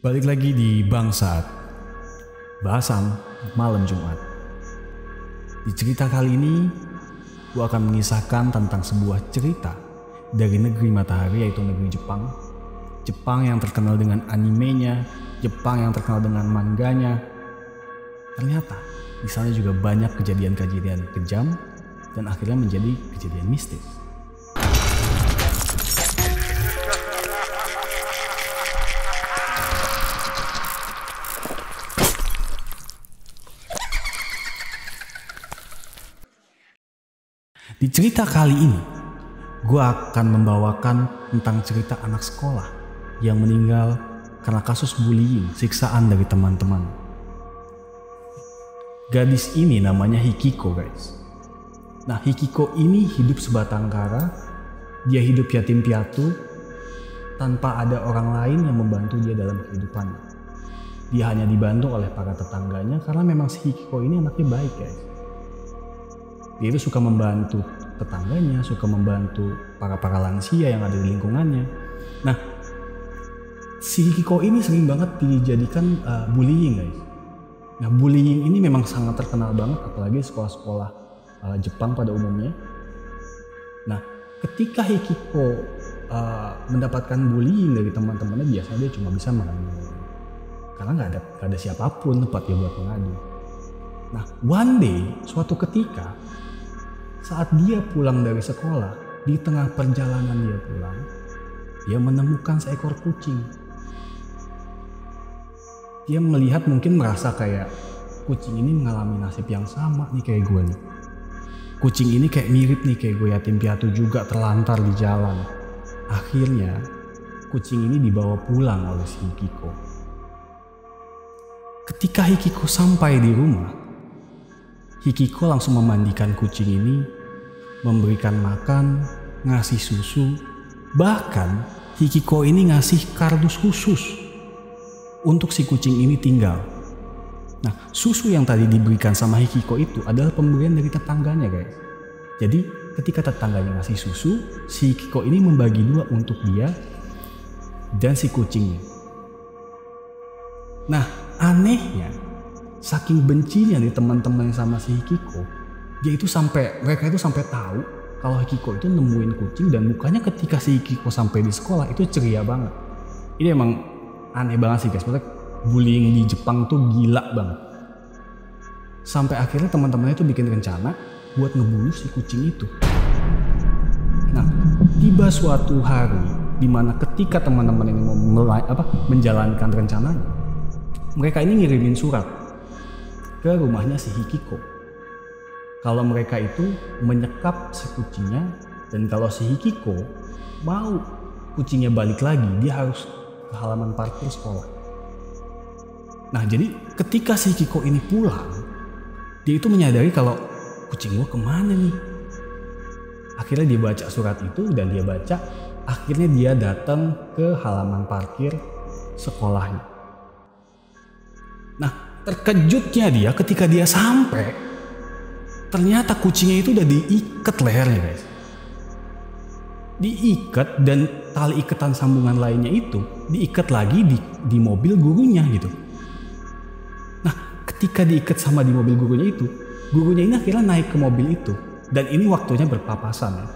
Balik lagi di Bangsat, bahasan malam Jumat. Di cerita kali ini, gue akan mengisahkan tentang sebuah cerita dari negeri matahari, yaitu negeri Jepang. Jepang yang terkenal dengan animenya, Jepang yang terkenal dengan manganya. Ternyata di sana juga banyak kejadian-kejadian kejam dan akhirnya menjadi kejadian mistis. Di cerita kali ini, gue akan membawakan tentang cerita anak sekolah yang meninggal karena kasus bullying, siksaan dari teman-teman. Gadis ini namanya Hikiko, guys. Nah, Hikiko ini hidup sebatang kara. Dia hidup yatim piatu tanpa ada orang lain yang membantu dia dalam kehidupannya. Dia hanya dibantu oleh para tetangganya karena memang si Hikiko ini anaknya baik, guys. Dia itu suka membantu tetangganya, suka membantu para lansia yang ada di lingkungannya. Nah, si Hikiko ini sering banget dijadikan bullying, guys. Nah, bullying ini memang sangat terkenal banget, apalagi sekolah-sekolah Jepang pada umumnya. Nah, ketika Hikiko mendapatkan bullying dari teman-temannya, biasanya dia cuma bisa mengadu. Karena nggak ada siapapun tempat dia buat mengadu. Nah, one day, suatu ketika, saat dia pulang dari sekolah, di tengah perjalanan dia pulang, dia menemukan seekor kucing. Dia melihat, mungkin merasa kayak kucing ini mengalami nasib yang sama nih kayak gue nih. Kucing ini kayak mirip nih kayak gue, yatim piatu juga, terlantar di jalan. Akhirnya kucing ini dibawa pulang oleh si Hikiko. Ketika Hikiko sampai di rumah, Hikiko langsung memandikan kucing ini, memberikan makan, ngasih susu. Bahkan Hikiko ini ngasih kardus khusus untuk si kucing ini tinggal. Nah, susu yang tadi diberikan sama Hikiko itu adalah pemberian dari tetangganya, guys. Jadi ketika tetangganya ngasih susu, si Hikiko ini membagi dua untuk dia dan si kucingnya. Nah, anehnya, saking bencinya nih teman-teman sama si Hikiko, mereka itu sampai tahu kalau Hikiko itu nemuin kucing, dan mukanya ketika si Hikiko sampai di sekolah itu ceria banget. Ini emang aneh banget sih, guys. Maksudnya bullying di Jepang tuh gila banget. Sampai akhirnya teman-temannya itu bikin rencana buat ngebunuh si kucing itu. Nah, tiba suatu hari dimana ketika teman-teman ini mau menjalankan rencananya, mereka ini ngirimin surat ke rumahnya si Hikiko. Kalau mereka itu menyekap si kucingnya, dan kalau si Hikiko mau kucingnya balik lagi, dia harus ke halaman parkir sekolah. Nah, jadi ketika si Hikiko ini pulang, dia itu menyadari kalau kucing gua kemana nih. Akhirnya dia baca surat itu, dan dia baca, akhirnya dia datang ke halaman parkir sekolahnya. Nah, terkejutnya dia ketika dia sampai, ternyata kucingnya itu udah diikat lehernya, guys. Diikat, dan tali ikatan sambungan lainnya itu diikat lagi di mobil gurunya gitu. Nah, ketika diikat sama di mobil gurunya itu, gurunya ini akhirnya naik ke mobil itu, dan ini waktunya berpapasan ya.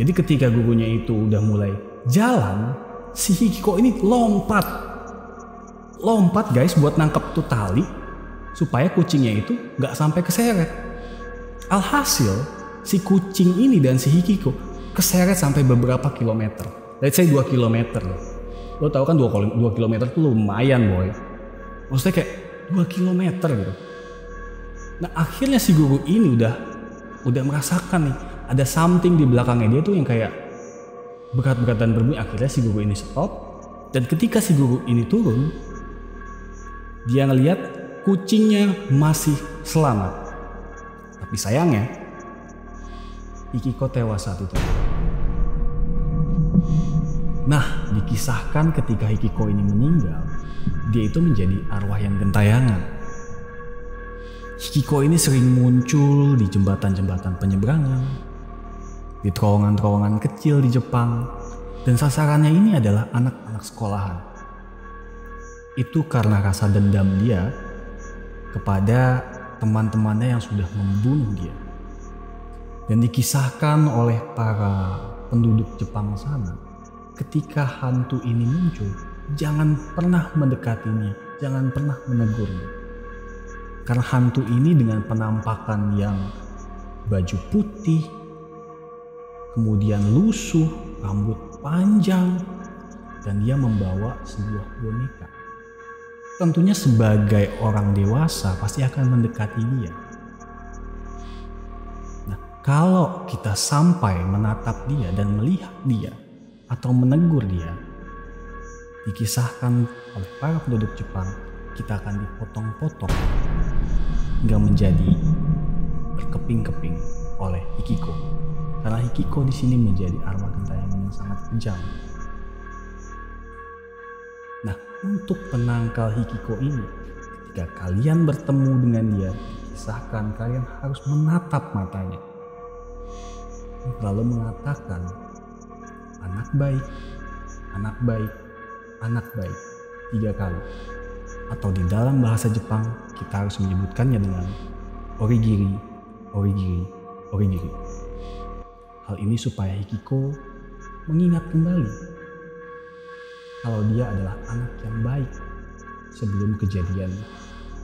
Jadi ketika gurunya itu udah mulai jalan, si Hikiko ini lompat guys buat nangkep tuh tali supaya kucingnya itu nggak sampai keseret. Alhasil si kucing ini dan si Hikiko keseret sampai beberapa kilometer. Let's say 2 kilometer loh. Lo tau kan 2 kilometer tuh lumayan, boy. Maksudnya kayak 2 kilometer gitu. Nah, akhirnya si guru ini udah merasakan nih ada something di belakangnya dia tuh yang kayak berat-berat dan berbunyi. Akhirnya si guru ini stop, dan ketika si guru ini turun, dia ngelihat kucingnya masih selamat. Tapi sayangnya, Hikiko tewas saat itu. Nah, dikisahkan ketika Hikiko ini meninggal, dia itu menjadi arwah yang gentayangan. Hikiko ini sering muncul di jembatan-jembatan penyeberangan, di terowongan-terowongan kecil di Jepang, dan sasarannya ini adalah anak-anak sekolahan. Itu karena rasa dendam dia kepada teman-temannya yang sudah membunuh dia. Dan dikisahkan oleh para penduduk Jepang sana, ketika hantu ini muncul, jangan pernah mendekatinya, jangan pernah menegurnya. Karena hantu ini dengan penampakan yang baju putih, kemudian lusuh, rambut panjang, dan dia membawa sebuah boneka. Tentunya sebagai orang dewasa pasti akan mendekati dia. Nah, kalau kita sampai menatap dia dan melihat dia atau menegur dia, dikisahkan oleh para penduduk Jepang, kita akan dipotong-potong hingga menjadi berkeping-keping oleh Hikiko. Karena Hikiko di sini menjadi arwah gentayangan yang sangat kejam. Nah, untuk penangkal Hikiko ini, ketika kalian bertemu dengan dia, dikisahkan kalian harus menatap matanya, lalu mengatakan, anak baik, anak baik, anak baik 3 kali. Atau di dalam bahasa Jepang kita harus menyebutkannya dengan origiri, origiri, origiri. Hal ini supaya Hikiko mengingat kembali kalau dia adalah anak yang baik sebelum kejadian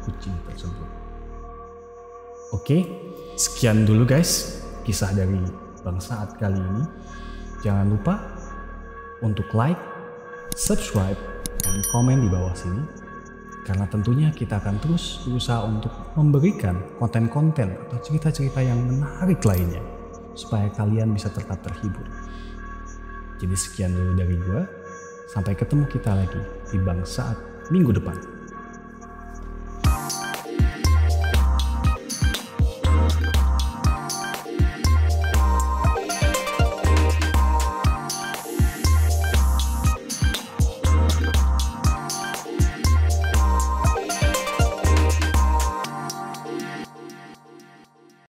kucing tersebut. Oke, sekian dulu guys kisah dari Bang Saat kali ini. Jangan lupa untuk like, subscribe, dan komen di bawah sini. Karena tentunya kita akan terus berusaha untuk memberikan konten-konten atau cerita-cerita yang menarik lainnya supaya kalian bisa tetap terhibur. Jadi sekian dulu dari gua. Sampai ketemu kita lagi di Bang Saat minggu depan.